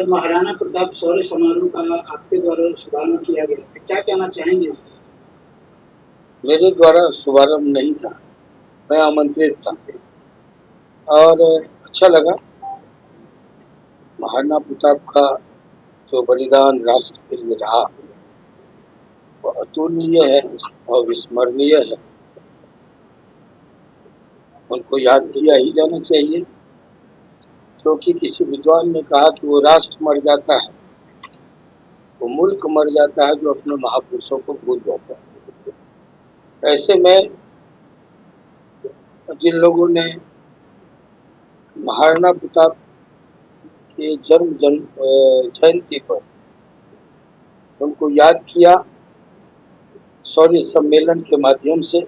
महाराणा प्रताप शौर्य समारोह का आपके द्वारा शुभारंभ किया गया है, क्या कहना चाहेंगे इसका? मेरे द्वारा शुभारंभ नहीं था, मैं आमंत्रित था और अच्छा लगा। महाराणा प्रताप का जो बलिदान राष्ट्र के लिए रहा वो अतुलनीय है और विस्मरणीय है। उनको याद किया ही जाना चाहिए, क्योंकि किसी विद्वान ने कहा कि वो राष्ट्र मर जाता है, वो मुल्क मर जाता है जो अपने महापुरुषों को भूल जाता है। ऐसे में जिन लोगों ने महाराणा प्रताप के जयंती पर उनको याद किया शौर्य सम्मेलन के माध्यम से,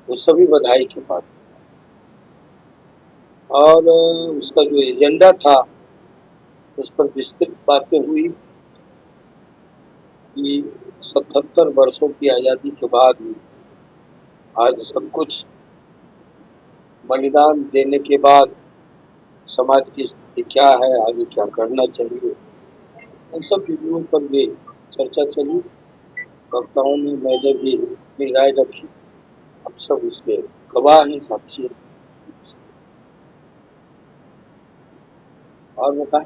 वो सभी बधाई के पात्र। और उसका जो एजेंडा था उस पर विस्तृत बातें हुई कि 77 वर्षों की आज़ादी के बाद आज सब कुछ बलिदान देने के बाद समाज की स्थिति क्या है, आगे क्या करना चाहिए, इन सब बिंदुओं पर भी चर्चा चली। वक्ताओं ने, मैंने भी अपनी राय रखी, अब सब उसके गवाह हैं, साक्षी हैं। और बताएं,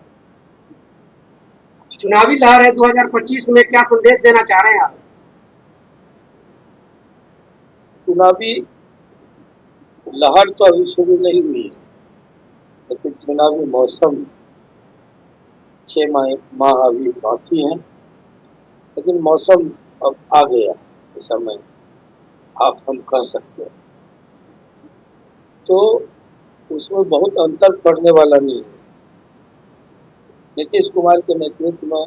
चुनावी लहर है 2025 में, क्या संदेश देना चाह रहे हैं आप? चुनावी लहर तो अभी शुरू नहीं हुई है, लेकिन चुनावी मौसम 6 माह अभी बाकी हैं, लेकिन मौसम अब आ गया है, ऐसा में हम कह सकते हैं। तो उसमें बहुत अंतर पड़ने वाला नहीं है। नीतीश कुमार के नेतृत्व में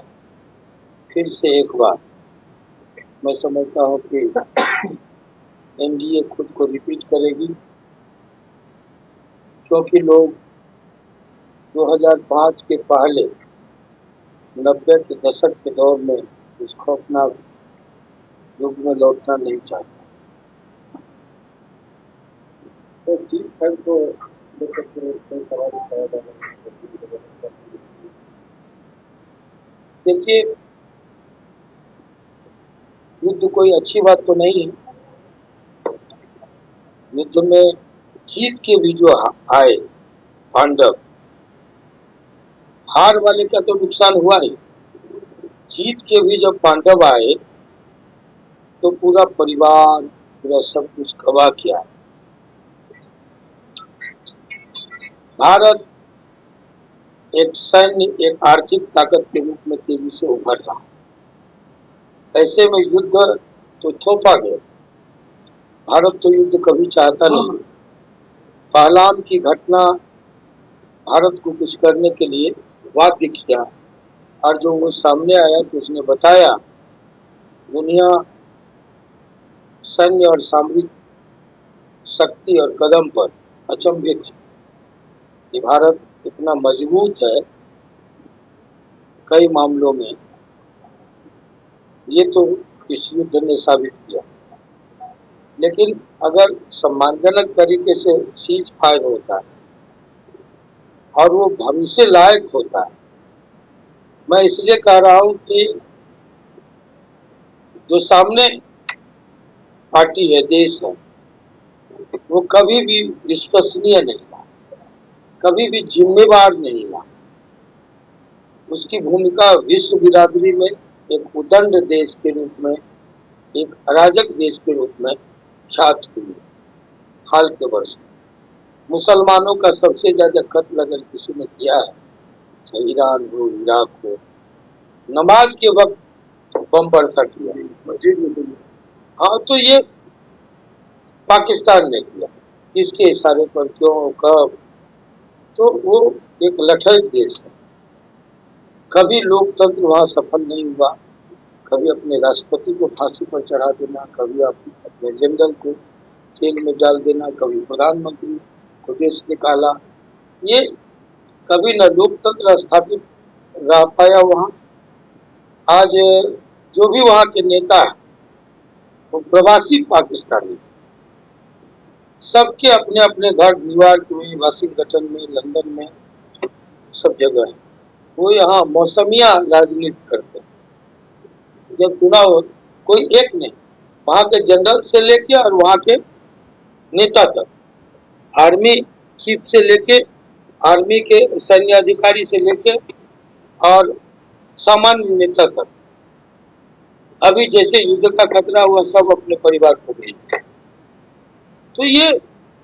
फिर से एक बार मैं समझता हूँ कि एनडीए खुद को रिपीट करेगी, क्योंकि लोग 2005 के पहले 90 के दशक के दौर में उस खौफनाक युग में लौटना नहीं चाहते। तो चीज फंड को लेकर कोई सवाल उठाया जा रहा है। देखिए, युद्ध कोई अच्छी बात तो नहीं है। युद्ध में जीत के भी जो आए पांडव, हार वाले का तो नुकसान हुआ ही, जीत के भी जब पांडव आए तो पूरा परिवार, पूरा सब कुछ गवा किया। भारत एक सैन्य, एक आर्थिक ताकत के रूप में तेजी से उभर रहा। ऐसे में युद्ध तो थोपा गया। भारत तो युद्ध कभी चाहता नहीं। पहलगाम की घटना भारत को कुछ करने के लिए बाध्य किया, और जो वो सामने आया तो उसने बताया दुनिया सैन्य और सामरिक शक्ति और कदम पर अचंभित है कि भारत इतना मजबूत है कई मामलों में। ये तो इस युद्ध ने साबित किया। लेकिन अगर सम्मानजनक तरीके से सीज फायर होता है और वो भविष्य लायक होता है, मैं इसलिए कह रहा हूं कि जो सामने पार्टी है, देश है, वो कभी भी विश्वसनीय नहीं रहा, कभी भी जिम्मेवार नहीं रहा। उसकी भूमिका विश्व बिरादरी में एक उदंड देश के रूप में, एक अराजक देश के रूप में ख्यात हुई। हाल के वर्ष मुसलमानों का सबसे ज्यादा कत्ल अगर किसी ने किया है, चाहे ईरान हो, इराक हो, नमाज के वक्त बम बरसा किया मस्जिद में। हाँ, तो ये पाकिस्तान ने किया। किसके इशारे पर, क्यों, कब? तो वो एक लठैत देश है। कभी लोकतंत्र वहां सफल नहीं हुआ। कभी अपने राष्ट्रपति को फांसी पर चढ़ा देना, कभी अपने जनरल को जेल में डाल देना, कभी प्रधानमंत्री को देश निकाला। ये कभी न लोकतंत्र स्थापित रह पाया वहां। आज जो भी वहां के नेता है वो प्रवासी पाकिस्तानी, सबके अपने अपने घर न्यूयॉर्क में, वाशिंगटन में, लंदन में, सब जगह है। वो यहाँ मौसमिया राजनीति करते हैं। जब चुनाव हो, कोई एक नहीं, वहाँ के जनरल से लेके और वहाँ के नेता तक, आर्मी चीफ से लेके, आर्मी के सैन्य अधिकारी से लेके और सामान्य नेता तक, अभी जैसे युद्ध का खतरा हुआ सब अपने परिवार को भेजते। तो ये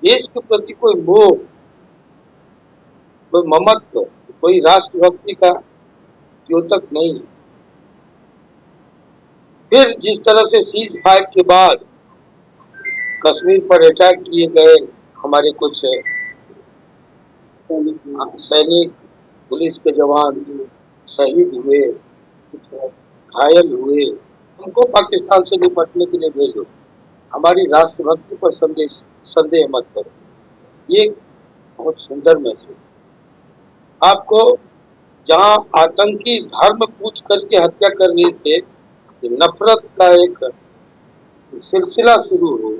देश के प्रति कोई मोह, कोई ममत्व, कोई राष्ट्रभक्ति का द्योतक नहीं है। फिर जिस तरह से सीज फायर के बाद कश्मीर पर अटैक किए गए, हमारे कुछ सैनिक, पुलिस के जवान शहीद हुए, घायल हुए, उनको पाकिस्तान से निपटने के लिए भेजो। हमारी राष्ट्रभक्ति पर संदेह मत करो। ये बहुत सुंदर मैसेज। आपको जहां आतंकी धर्म पूछ करके हत्या कर रहे थे, नफरत का एक सिलसिला शुरू हो,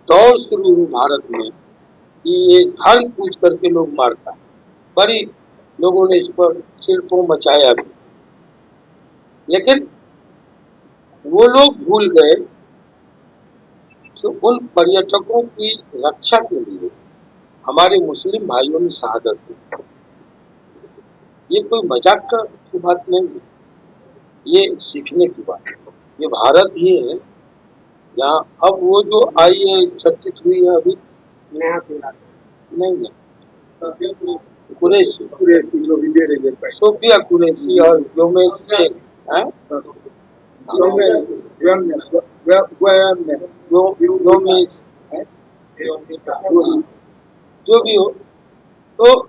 दौड़ शुरू हो भारत में कि ये धर्म पूछ करके लोग मारता है। बड़ी लोगों ने इस पर चिल्पो मचाया भी, लेकिन वो लोग भूल गए कि उन पर्यटकों की रक्षा के लिए हमारे मुस्लिम भाइयों ने शहादत दी। ये कोई मजाक की बात नहीं है, ये सीखने की बात है। ये भारत ही है यहाँ। अब वो जो आई है, चर्चित हुई है अभी, नहीं कुरैशी जो भी दे रही है, सोफिया कुरैशी और योमेश शेख, जो भी हो, तो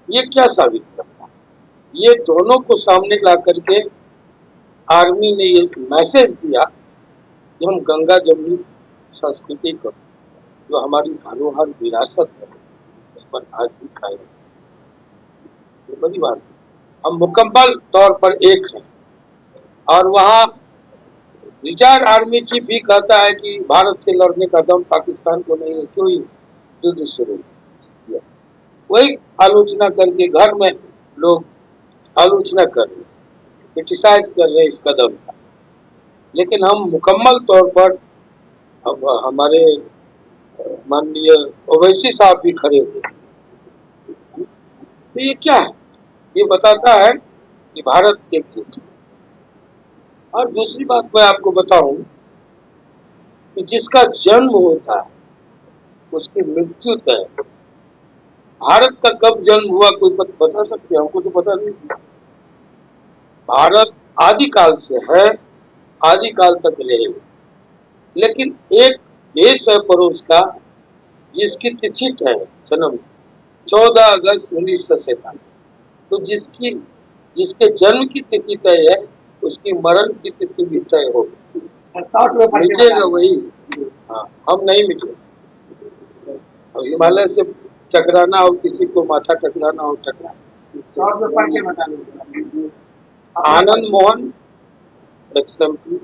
ये क्या साबित करता है? ये दोनों को सामने ला करके आर्मी ने ये मैसेज दिया कि हम गंगा जमुनी संस्कृति को, जो हमारी धरोहर विरासत है, उस पर आज भी कायम। ये बड़ी बात है। हम मुकम्मल तौर पर एक हैं। और वहाँ रिटायर्ड आर्मी चीफ भी कहता है कि भारत से लड़ने का दम पाकिस्तान को नहीं है, क्यों युद्ध शुरू किया। वही आलोचना करके घर में लोग आलोचना कर रहे, क्रिटिसाइज कर रहे इस कदम का। लेकिन हम मुकम्मल तौर पर, अब हमारे माननीय ओवैसी साहब भी खड़े हुए, तो ये क्या है? ये बताता है कि भारत एकजुट है। और दूसरी बात मैं आपको बताऊं कि जिसका जन्म होता है उसकी मृत्यु तय है। भारत का कब जन्म हुआ कोई बता सकते हैं? हमको तो पता नहीं। भारत आदिकाल से है, आदिकाल तक रहेगा। लेकिन एक देश है पड़ोस का जिसकी तिथि है जन्म 14 अगस्त 1947, तो जिसके जन्म की तिथि तय है, उसकी मरण की तिथि भी तय होगी। मिटेगा वही। हाँ, हम नहीं मिटे। हिमालय से टकराना हो, किसी को माथा टकराना हो, टकरा। आनंद मोहन, XMP,